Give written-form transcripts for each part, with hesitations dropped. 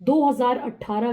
2018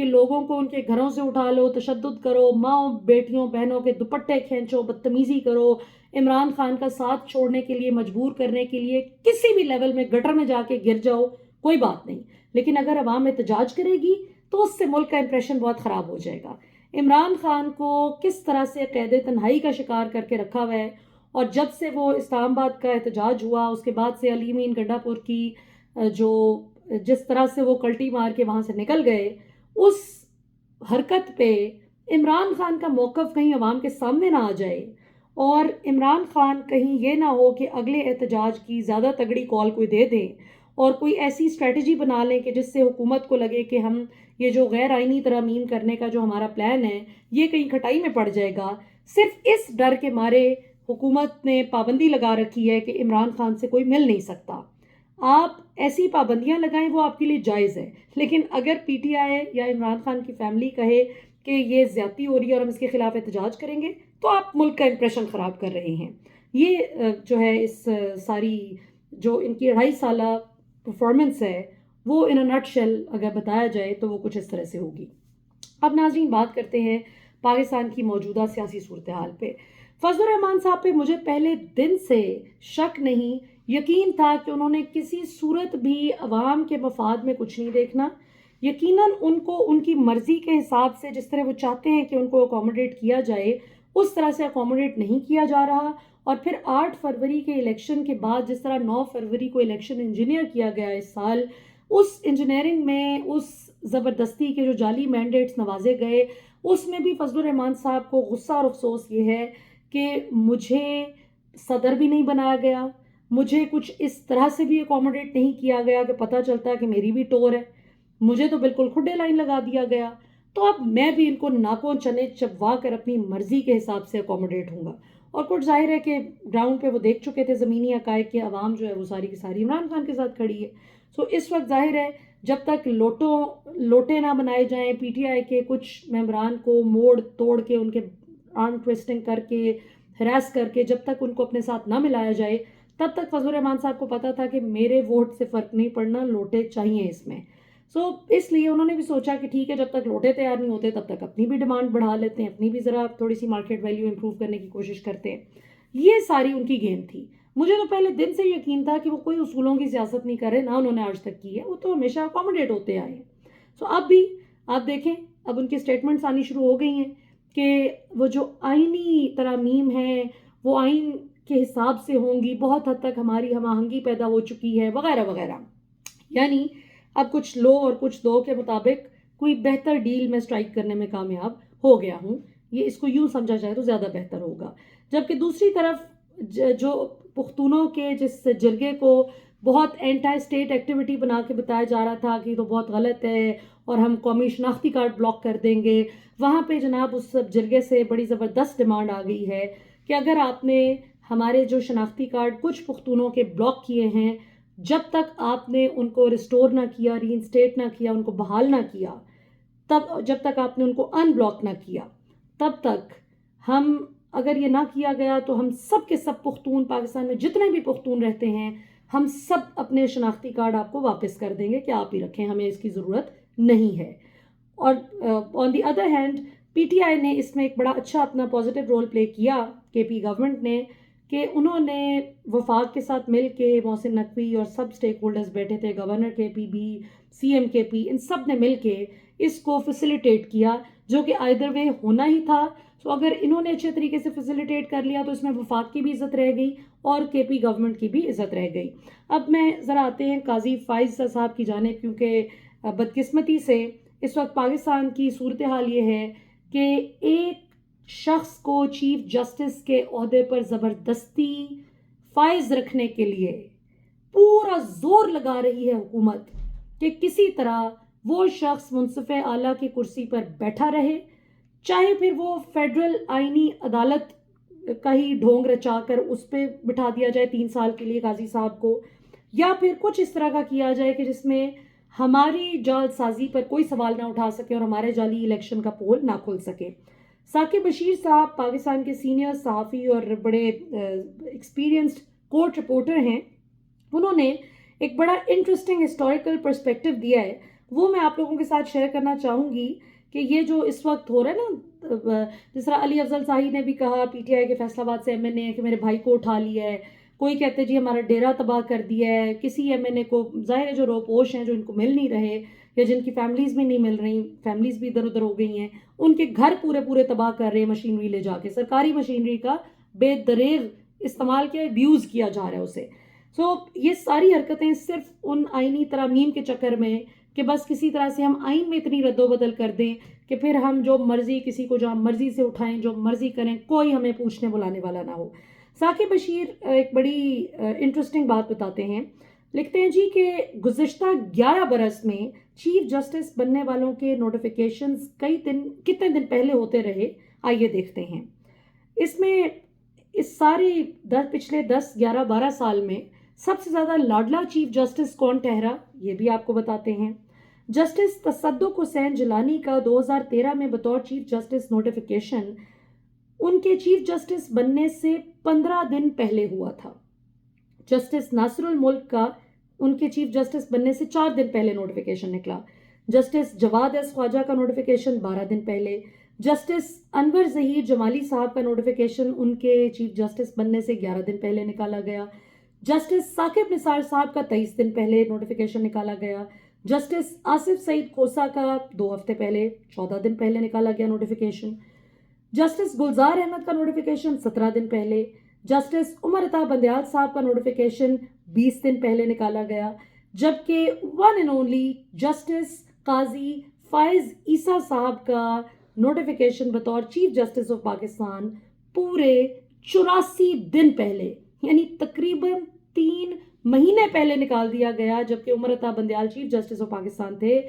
کہ لوگوں کو ان کے گھروں سے اٹھا لو, تشدد کرو, ماں بیٹیوں بہنوں کے دوپٹے کھینچو, بدتمیزی کرو, عمران خان کا ساتھ چھوڑنے کے لیے مجبور کرنے کے لیے کسی بھی لیول میں گٹر میں جا کے گر جاؤ, کوئی بات نہیں. لیکن اگر عوام احتجاج کرے گی تو اس سے ملک کا امپریشن بہت خراب ہو جائے گا. عمران خان کو کس طرح سے قید تنہائی کا شکار کر کے رکھا ہوا ہے, اور جب سے وہ اسلام آباد کا احتجاج ہوا اس کے بعد سے علی امین گنڈا پور کی جس طرح سے وہ کلٹی مار کے وہاں سے نکل گئے, اس حرکت پہ عمران خان کا موقف کہیں عوام کے سامنے نہ آ جائے, اور عمران خان کہیں یہ نہ ہو کہ اگلے احتجاج کی زیادہ تگڑی کال کوئی دے دیں اور کوئی ایسی اسٹریٹجی بنا لیں کہ جس سے حکومت کو لگے کہ ہم یہ جو غیر آئینی ترامیم کرنے کا جو ہمارا پلان ہے یہ کہیں کھٹائی میں پڑ جائے گا. صرف اس ڈر کے مارے حکومت نے پابندی لگا رکھی ہے کہ عمران خان سے کوئی مل نہیں سکتا. آپ ایسی پابندیاں لگائیں وہ آپ کے لیے جائز ہے, لیکن اگر پی ٹی آئی یا عمران خان کی فیملی کہے کہ یہ زیادتی ہو رہی ہے اور ہم اس کے خلاف احتجاج کریں گے تو آپ ملک کا امپریشن خراب کر رہے ہیں. یہ جو ہے اس ساری جو ان کی 2.5 سالہ پرفارمنس ہے وہ ان نٹ شیل اگر بتایا جائے تو وہ کچھ اس طرح سے ہوگی. اب ناظرین بات کرتے ہیں پاکستان کی موجودہ سیاسی صورتحال پہ. فضل الرحمان صاحب پہ مجھے پہلے دن سے شک نہیں, یقین تھا کہ انہوں نے کسی صورت بھی عوام کے مفاد میں کچھ نہیں دیکھنا. یقیناً ان کو ان کی مرضی کے حساب سے جس طرح وہ چاہتے ہیں کہ ان کو اکوموڈیٹ کیا جائے اس طرح سے اکوموڈیٹ نہیں کیا جا رہا. اور پھر 8 فروری کے الیکشن کے بعد جس طرح 9 فروری کو الیکشن انجینئر کیا گیا اس سال, اس انجینئرنگ میں اس زبردستی کے جو جعلی مینڈیٹس نوازے گئے اس میں بھی فضل الرحمان صاحب کو غصہ اور افسوس یہ ہے کہ مجھے صدر بھی نہیں بنایا گیا, مجھے کچھ اس طرح سے بھی اکوموڈیٹ نہیں کیا گیا کہ پتہ چلتا کہ میری بھی ٹور ہے, مجھے تو بالکل کھڈے لائن لگا دیا گیا. تو اب میں بھی ان کو ناکوں چنے چبوا کر اپنی مرضی کے حساب سے اکوموڈیٹ ہوں گا. اور کچھ ظاہر ہے کہ گراؤنڈ پہ وہ دیکھ چکے تھے زمینی حقائق کہ عوام جو ہے وہ ساری کی ساری عمران خان کے ساتھ کھڑی ہے. سو اس وقت ظاہر ہے جب تک لوٹے نہ بنائے جائیں, پی ٹی آئی کے کچھ ممبران کو موڑ توڑ کے ان کے آرم ٹویسٹنگ کر کے ہراس کر کے جب تک ان کو اپنے ساتھ نہ ملایا جائے تب تک فضل الرحمان صاحب کو پتا تھا کہ میرے ووٹ سے فرق نہیں پڑنا, لوٹے چاہیے اس میں. سو اس لیے انہوں نے بھی سوچا کہ ٹھیک ہے جب تک لوٹے تیار نہیں ہوتے تب تک اپنی بھی ڈیمانڈ بڑھا لیتے ہیں, اپنی بھی ذرا تھوڑی سی مارکیٹ ویلیو امپروو کرنے کی کوشش کرتے ہیں. یہ ساری ان کی گیم تھی. مجھے تو پہلے دن سے یقین تھا کہ وہ کوئی اصولوں کی سیاست نہیں کر رہے, نہ انہوں نے آج تک کی ہے, وہ تو ہمیشہ اکوموڈیٹ ہوتے آئے ہیں. سو اب بھی آپ دیکھیں اب ان کی اسٹیٹمنٹس آنی شروع ہو گئی ہیں کہ وہ جو آئینی ترامیم ہیں وہ آئین کے حساب سے ہوں گی, بہت حد تک ہماری ہم آہنگی پیدا ہو چکی ہے وغیرہ وغیرہ. یعنی اب کچھ لو اور کچھ دو کے مطابق کوئی بہتر ڈیل میں اسٹرائک کرنے میں کامیاب ہو گیا ہوں, یہ اس کو یوں سمجھا جائے تو زیادہ بہتر ہوگا. جبکہ دوسری طرف جو پختونوں کے جس جرگے کو بہت اینٹی اسٹیٹ ایکٹیویٹی بنا کے بتایا جا رہا تھا کہ تو بہت غلط ہے اور ہم قومی شناختی کارڈ بلاک کر دیں گے, وہاں پہ جناب اس جرگے سے بڑی زبردست ڈیمانڈ آ گئی ہے کہ اگر آپ نے ہمارے جو شناختی کارڈ کچھ پختونوں کے بلاک کیے ہیں جب تک آپ نے ان کو ریسٹور نہ کیا, ری انسٹیٹ نہ کیا, ان کو بحال نہ کیا, تب جب تک آپ نے ان کو ان بلاک نہ کیا تب تک ہم اگر یہ نہ کیا گیا تو ہم سب کے سب پختون پاکستان میں جتنے بھی پختون رہتے ہیں ہم سب اپنے شناختی کارڈ آپ کو واپس کر دیں گے کہ آپ ہی رکھیں, ہمیں اس کی ضرورت نہیں ہے. اور on the other hand P T I نے اس میں ایک بڑا اچھا اپنا پازیٹیو رول پلے کیا کے پی گورنمنٹ نے کہ انہوں نے وفاق کے ساتھ مل کے محسن نقوی اور سب سٹیک ہولڈرز بیٹھے تھے, گورنر کے پی بھی, سی ایم کے پی, ان سب نے مل کے اس کو فیسیلیٹیٹ کیا جو کہ آئدر وے ہونا ہی تھا. سو اگر انہوں نے اچھے طریقے سے فیسیلیٹیٹ کر لیا تو اس میں وفاق کی بھی عزت رہ گئی اور کے پی گورنمنٹ کی بھی عزت رہ گئی. اب میں ذرا آتے ہیں قاضی فائز صاحب کی جانب, کیونکہ بدقسمتی سے اس وقت پاکستان کی صورتحال یہ ہے کہ ایک شخص کو چیف جسٹس کے عہدے پر زبردستی فائز رکھنے کے لیے پورا زور لگا رہی ہے حکومت کہ کسی طرح وہ شخص منصف اعلیٰ کی کرسی پر بیٹھا رہے, چاہے پھر وہ فیڈرل آئینی عدالت کا ہی ڈھونگ رچا کر اس پہ بٹھا دیا جائے 3 سال کے لیے قاضی صاحب کو, یا پھر کچھ اس طرح کا کیا جائے کہ جس میں ہماری جال سازی پر کوئی سوال نہ اٹھا سکے اور ہمارے جعلی الیکشن کا پول نہ کھل سکے. ثاقب بشیر صاحب پاکستان کے سینئر صحافی اور بڑے ایکسپیرینسڈ کورٹ رپورٹر ہیں, انہوں نے ایک بڑا انٹرسٹنگ ہسٹوریکل پرسپیکٹو دیا ہے. وہ میں آپ لوگوں کے ساتھ شیئر کرنا چاہوں گی کہ یہ جو اس وقت ہو رہا ہے نا، جس طرح علی افضل صاحب نے بھی کہا پی ٹی آئی کے فیصل آباد سے MNA کہ میرے بھائی کو اٹھا لیا ہے، کوئی کہتے جی ہمارا ڈیرا تباہ کر دیا ہے، کسی MNA کو ظاہر ہے جو روپوش ہیں جو ان کو مل نہیں رہے یا جن کی فیملیز بھی نہیں مل رہی، فیملیز بھی ادھر ادھر ہو گئی ہیں، ان کے گھر پورے تباہ کر رہے ہیں مشینری لے جا کے، سرکاری مشینری کا بے دریغ استعمال کیا، ابیوز کیا جا رہا ہے اسے. سو یہ ساری حرکتیں صرف ان آئینی ترامیم کے چکر میں کہ بس کسی طرح سے ہم آئین میں اتنی رد و بدل کر دیں کہ پھر ہم جو مرضی کسی کو جو ہم مرضی سے اٹھائیں، جو مرضی کریں، کوئی ہمیں پوچھنے بلانے والا نہ ہو. ثاقب بشیر ایک بڑی انٹرسٹنگ بات بتاتے ہیں، لکھتے ہیں جی کہ گزشتہ 11 برس میں چیف جسٹس بننے والوں کے نوٹیفیکیشنز کتنے دن پہلے ہوتے رہے، آئیے دیکھتے ہیں. اس میں اس ساری پچھلے 10 11 12 سال میں سب سے زیادہ لاڈلا چیف جسٹس کون ٹھہرا، یہ بھی آپ کو بتاتے ہیں. جسٹس تصدق حسین جیلانی کا 2013 میں بطور چیف جسٹس نوٹیفیکیشن ان کے چیف جسٹس بننے سے 15 دن پہلے ہوا تھا. جسٹس ناصر الملک کا ان کے چیف جسٹس بننے سے 4 دن پہلے نوٹیفیکیشن نکلا. جسٹس جواد ایس خواجہ کا نوٹیفیکیشن 12 دن پہلے. جسٹس انور ظہیر جمالی صاحب کا نوٹیفیکیشن ان کے چیف جسٹس بننے سے 11 دن پہلے نکالا گیا. جسٹس ثاقب نثار صاحب کا 23 دن پہلے نوٹیفیکیشن نکالا گیا. جسٹس آصف سعید کھوسہ کا 2 ہفتے پہلے 14 دن پہلے نکالا گیا نوٹیفیکیشن. جسٹس گلزار احمد کا نوٹیفیکیشن 17 دن پہلے. جسٹس عمر عطا بندیال صاحب کا نوٹیفیکیشن 20 دن پہلے نکالا گیا، جبکہ ون اینڈ اونلی جسٹس قاضی فائز عیسیٰ صاحب کا نوٹیفیکیشن بطور چیف جسٹس آف پاکستان پورے 84 دن پہلے، یعنی تقریباً 3 مہینے پہلے نکال دیا گیا. جبکہ Umar Ata Bandial chief justice of Pakistan تھے،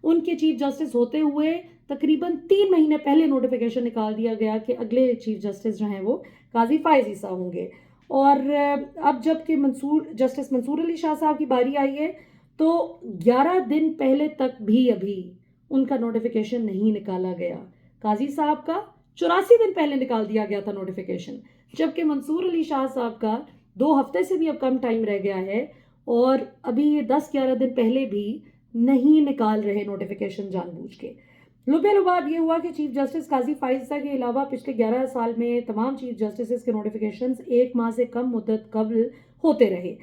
ان کے چیف جسٹس ہوتے ہوئے تقریباً 3 مہینے پہلے نوٹیفیکیشن نکال دیا گیا کہ اگلے چیف جسٹس جو ہیں وہ قاضی فائز عیسیٰ ہوں گے. اور اب جب کہ جسٹس منصور علی شاہ صاحب کی باری آئی ہے تو 11 دن پہلے تک بھی ابھی ان کا نوٹیفیکیشن نہیں نکالا گیا. قاضی صاحب کا 84 دن پہلے نکال دیا گیا تھا نوٹیفیکیشن، جبکہ منصور علی شاہ صاحب کا 2 ہفتے سے بھی اب کم ٹائم رہ گیا ہے اور ابھی یہ 10-11 دن پہلے بھی نہیں نکال رہے نوٹیفیکیشن جان بوجھ کے. لبے لباب یہ ہوا کہ چیف جسٹس قاضی فائز عیسیٰ کے علاوہ پچھلے 11 سال میں تمام چیف جسٹسز کے نوٹیفیکیشنز 1 ماہ سے کم مدت قبل ہوتے رہے،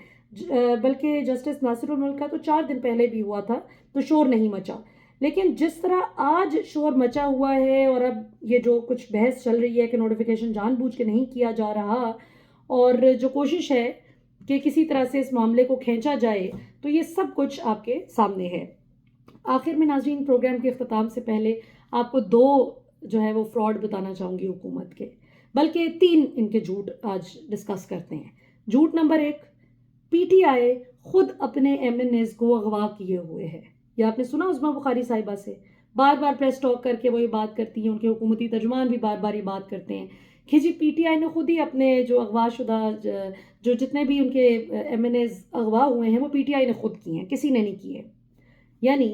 بلکہ جسٹس ناصر الملک کا تو 4 دن پہلے بھی ہوا تھا تو شور نہیں مچا. لیکن جس طرح آج شور مچا ہوا ہے اور اب یہ جو کچھ بحث چل رہی ہے کہ نوٹیفیکیشن جان بوجھ کے نہیں کیا جا رہا اور جو کوشش ہے کہ کسی طرح سے اس معاملے کو کھینچا جائے، تو یہ سب کچھ آپ کے سامنے ہے. آخر میں ناظرین، پروگرام کے اختتام سے پہلے آپ کو 2 جو ہے وہ فراڈ بتانا چاہوں گی حکومت کے، بلکہ 3 ان کے جھوٹ آج ڈسکس کرتے ہیں. جھوٹ نمبر 1، پی ٹی آئی خود اپنے MNAs کو اغوا کیے ہوئے ہے. یہ آپ نے سنا عظمیٰ بخاری صاحبہ سے بار بار پریس ٹاک کر کے وہ یہ بات کرتی ہیں، ان کے حکومتی ترجمان بھی بار بار یہ بات کرتے ہیں کہ جی پی ٹی آئی نے خود ہی اپنے جو اغوا شدہ جو جتنے بھی ان کے MNAs اغوا ہوئے ہیں وہ پی ٹی آئی نے خود کیے ہیں، کسی نے نہیں کیے. یعنی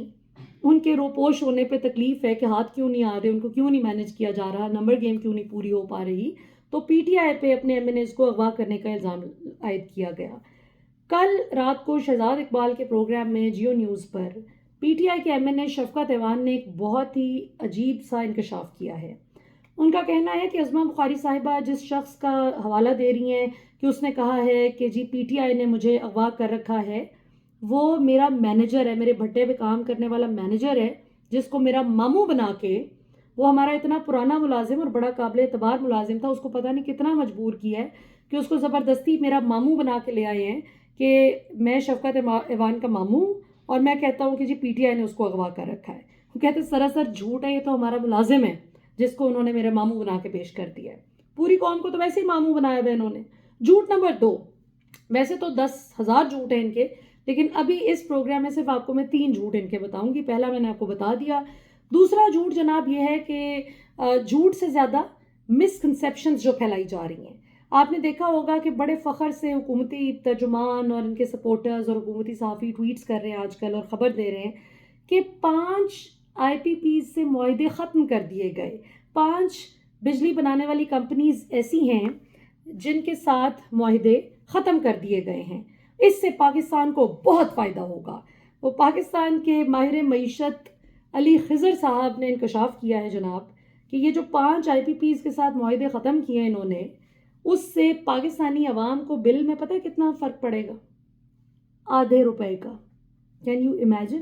ان کے روپوش ہونے پہ تکلیف ہے کہ ہاتھ کیوں نہیں آ رہے، ان کو کیوں نہیں مینج کیا جا رہا، نمبر گیم کیوں نہیں پوری ہو پا رہی، تو پی ٹی آئی پہ اپنے MNAs کو اغوا کرنے کا الزام عائد کیا گیا. کل رات کو شہزاد اقبال کے پروگرام میں جیو نیوز پر پی ٹی آئی کے MNA شفقت ایوان نے ایک بہت ہی عجیب سا انکشاف کیا ہے. ان کا کہنا ہے کہ عظمیٰ بخاری صاحبہ جس شخص کا حوالہ دے رہی ہیں کہ اس نے کہا ہے کہ جی پی ٹی آئی نے مجھے اغوا کر رکھا ہے، وہ میرا مینیجر ہے، میرے بھٹے پہ کام کرنے والا مینیجر ہے، جس کو میرا ماموں بنا کے، وہ ہمارا اتنا پرانا ملازم اور بڑا قابل اعتبار ملازم تھا، اس کو پتہ نہیں کتنا مجبور کیا ہے کہ اس کو زبردستی میرا ماموں بنا کے لے آئے ہیں کہ میں شفقت ایوان کا ماموں ہوں اور میں کہتا ہوں کہ جی پی ٹی آئی نے اس کو اغوا کر رکھا ہے. وہ کہتے ہیں سراسر جھوٹ ہے، یہ تو ہمارا ملازم ہے جس کو انہوں نے میرے ماموں بنا کے پیش کر دیا ہے. پوری قوم کو تو ویسے ہی ماموں بنایا ہوا انہوں نے. جھوٹ نمبر 2، ویسے تو 10,000 جھوٹ ہیں ان کے، لیکن ابھی اس پروگرام میں صرف آپ کو میں 3 جھوٹ ان کے بتاؤں گی. پہلا میں نے آپ کو بتا دیا. دوسرا جھوٹ جناب یہ ہے کہ جھوٹ سے زیادہ مسکنسیپشنز جو پھیلائی جا رہی ہیں. آپ نے دیکھا ہوگا کہ بڑے فخر سے حکومتی ترجمان اور ان کے سپورٹرز اور حکومتی صحافی ٹویٹس کر رہے ہیں آج کل اور خبر دے رہے ہیں کہ 5 IPPs سے معاہدے ختم کر دیے گئے. 5 بجلی بنانے والی کمپنیز ایسی ہیں جن کے ساتھ معاہدے ختم کر دیے گئے ہیں. اس سے پاکستان کو بہت فائدہ ہوگا. وہ پاکستان کے ماہر معیشت علی خضر صاحب نے انکشاف کیا ہے جناب کہ یہ جو 5 IPPs کے ساتھ معاہدے ختم کیے ہیں انہوں نے، اس سے پاکستانی عوام کو بل میں پتہ ہے کتنا فرق پڑے گا؟ آدھے روپے کا. Can you imagine?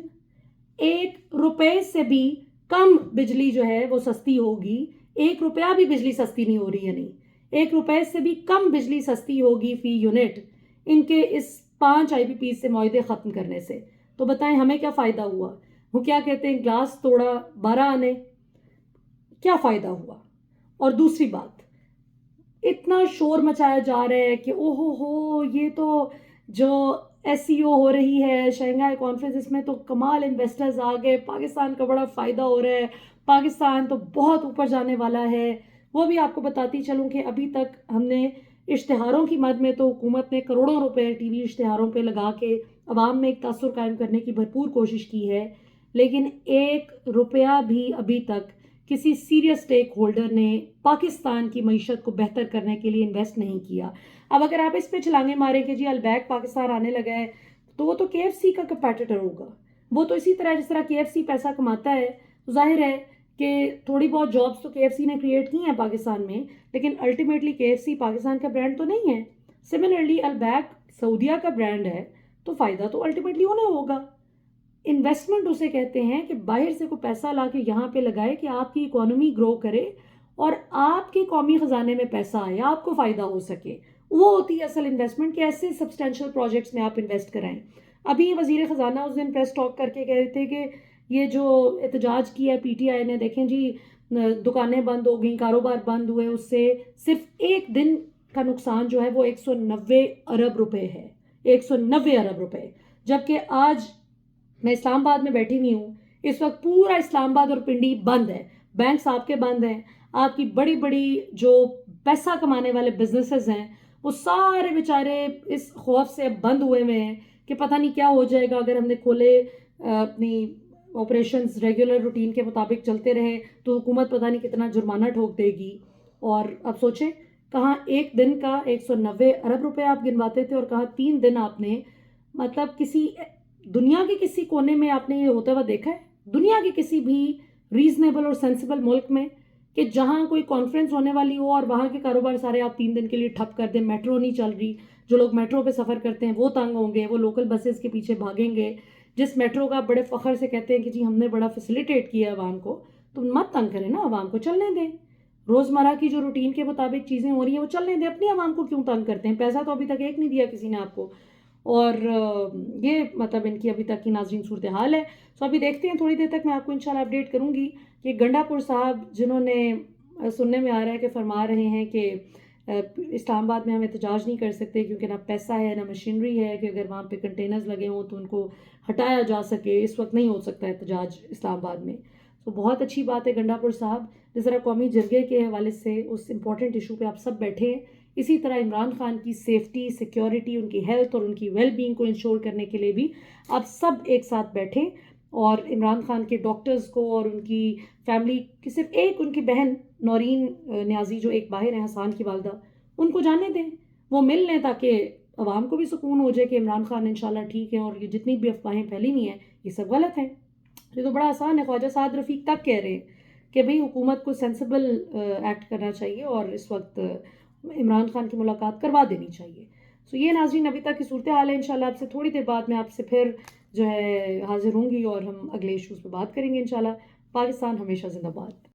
1 روپے سے بھی کم بجلی جو ہے وہ سستی ہوگی. 1 روپیہ بھی بجلی سستی نہیں ہو رہی، یعنی 1 روپے سے بھی کم بجلی سستی ہوگی فی یونٹ ان کے اس 5 IPPs سے معاہدے ختم کرنے سے. تو بتائیں ہمیں کیا فائدہ ہوا؟ وہ کیا کہتے ہیں، گلاس توڑا 12 آنے، کیا فائدہ ہوا؟ اور دوسری بات، اتنا شور مچایا جا رہا ہے کہ ہو یہ تو جو SCO ہو رہی ہے شنگھائی کانفرنس، اس میں تو کمال انویسٹرز آ گئے، پاکستان کا بڑا فائدہ ہو رہا ہے، پاکستان تو بہت اوپر جانے والا ہے. وہ بھی آپ کو بتاتی چلوں کہ ابھی تک ہم نے اشتہاروں کی مد میں تو حکومت نے کروڑوں روپے ٹی وی اشتہاروں پہ لگا کے عوام میں ایک تاثر قائم کرنے کی بھرپور کوشش کی ہے، لیکن 1 روپیہ بھی ابھی تک کسی سیریس اسٹیک ہولڈر نے پاکستان کی معیشت کو بہتر کرنے کے لیے انویسٹ نہیں کیا. اب اگر آپ اس پہ چھلانگیں ماریں کہ جی البیک پاکستان آنے لگا ہے، تو وہ تو KFC کا کمپیٹیٹر ہوگا. وہ تو اسی طرح جس طرح KFC پیسہ کماتا ہے، ظاہر ہے کہ تھوڑی بہت جابس تو KFC نے کریٹ کی ہیں پاکستان میں، لیکن الٹیمیٹلی KFC پاکستان کا برانڈ تو نہیں ہے. سملرلی البیک سعودیہ کا برانڈ ہے، تو فائدہ تو الٹیمیٹلی انہیں ہوگا. انویسٹمنٹ اسے کہتے ہیں کہ باہر سے کوئی پیسہ لا کے یہاں پہ لگائے کہ آپ کی اکانومی گرو کرے اور آپ کے قومی خزانے میں پیسہ آئے، آپ کو فائدہ ہو سکے. وہ ہوتی ہے اصل انویسٹمنٹ کہ ایسے سبسٹینشیل پروجیکٹس میں آپ انویسٹ کرائیں. ابھی وزیر خزانہ اس دن پریس ٹاک کر کے کہہ رہے تھے کہ یہ جو احتجاج کیا ہے PTI نے، دیکھیں جی دکانیں بند ہو گئیں، کاروبار بند ہوئے، اس سے صرف ایک دن کا نقصان جو ہے وہ 190 ارب روپے ہے. 190 ارب روپے. جبکہ آج میں اسلام آباد میں بیٹھی ہوئی ہوں، اس وقت پورا اسلام آباد اور پنڈی بند ہے، بینکس آپ کے بند ہیں، آپ کی بڑی بڑی جو پیسہ کمانے والے بزنسز ہیں وہ سارے بیچارے اس خوف سے بند ہوئے ہوئے ہیں کہ پتہ نہیں کیا ہو جائے گا. اگر ہم نے کھولے اپنی آپریشنز ریگولر روٹین کے مطابق چلتے رہے تو حکومت پتہ نہیں کتنا جرمانہ ٹھوک دے گی. اور اب سوچیں، کہاں ایک دن کا 190 ارب روپے آپ گنواتے تھے، اور کہاں 3 دن آپ نے، مطلب کسی دنیا کے کسی کونے میں آپ نے یہ ہوتا ہوا دیکھا ہے؟ دنیا کے کسی بھی ریزنیبل اور سینسیبل ملک میں کہ جہاں کوئی کانفرنس ہونے والی ہو اور وہاں کے کاروبار سارے آپ 3 دن کے لیے ٹھپ کر دیں؟ میٹرو نہیں چل رہی، جو لوگ میٹرو پہ سفر کرتے ہیں وہ تنگ ہوں گے، وہ لوکل بسز کے پیچھے بھاگیں گے. جس میٹرو کا بڑے فخر سے کہتے ہیں کہ جی ہم نے بڑا فیسیلیٹیٹ کیا ہے عوام کو، تو مت تنگ کریں نا عوام کو، چلنے دیں. روزمرہ کی جو روٹین کے مطابق چیزیں ہو رہی ہیں وہ چلنے دیں، اپنی عوام کو کیوں تنگ کرتے ہیں؟ پیسہ تو ابھی تک ایک نہیں دیا کسی نے آپ کو. اور یہ مطلب ان کی ابھی تک کی ناظرین صورتحال ہے. سو ابھی دیکھتے ہیں، تھوڑی دیر تک میں آپ کو انشاءاللہ اپڈیٹ کروں گی کہ گنڈا پور صاحب جنہوں نے سننے میں آ رہا ہے کہ فرما رہے ہیں کہ اسلام آباد میں ہم احتجاج نہیں کر سکتے کیونکہ نہ پیسہ ہے نہ مشینری ہے کہ اگر وہاں پہ کنٹینرز لگے ہوں تو ان کو ہٹایا جا سکے. اس وقت نہیں ہو سکتا احتجاج اسلام آباد میں. تو بہت اچھی بات ہے گنڈا پور صاحب، جس طرح قومی جرگے کے حوالے سے اس امپورٹنٹ ایشو پہ آپ سب بیٹھے ہیں، اسی طرح عمران خان کی سیفٹی، سیکیورٹی، ان کی ہیلتھ اور ان کی ویل بینگ کو انشور کرنے کے لیے بھی آپ سب ایک ساتھ بیٹھیں اور عمران خان کے ڈاکٹرز کو اور ان کی فیملی کی، صرف ایک ان کی بہن نورین نیازی جو ایک باہر ہیں، حسان کی والدہ، ان کو جانے دیں، وہ مل لیں تاکہ عوام کو بھی سکون ہو جائے کہ عمران خان انشاءاللہ ٹھیک ہیں اور یہ جتنی بھی افواہیں پھیلی ہوئی ہیں یہ سب غلط ہیں. یہ تو بڑا آسان ہے. خواجہ سعد رفیق تک کہہ رہے ہیں کہ بھئی حکومت کو سینسیبل ایکٹ کرنا چاہیے اور اس وقت عمران خان کی ملاقات کروا دینی چاہیے. سو یہ ناظرین ابھی تک کی صورتحال ہے. انشاءاللہ آپ سے تھوڑی دیر بعد میں آپ سے پھر جو ہے حاضر ہوں گی اور ہم اگلے ایشوز پہ بات کریں گے انشاءاللہ. پاکستان ہمیشہ زندہ باد.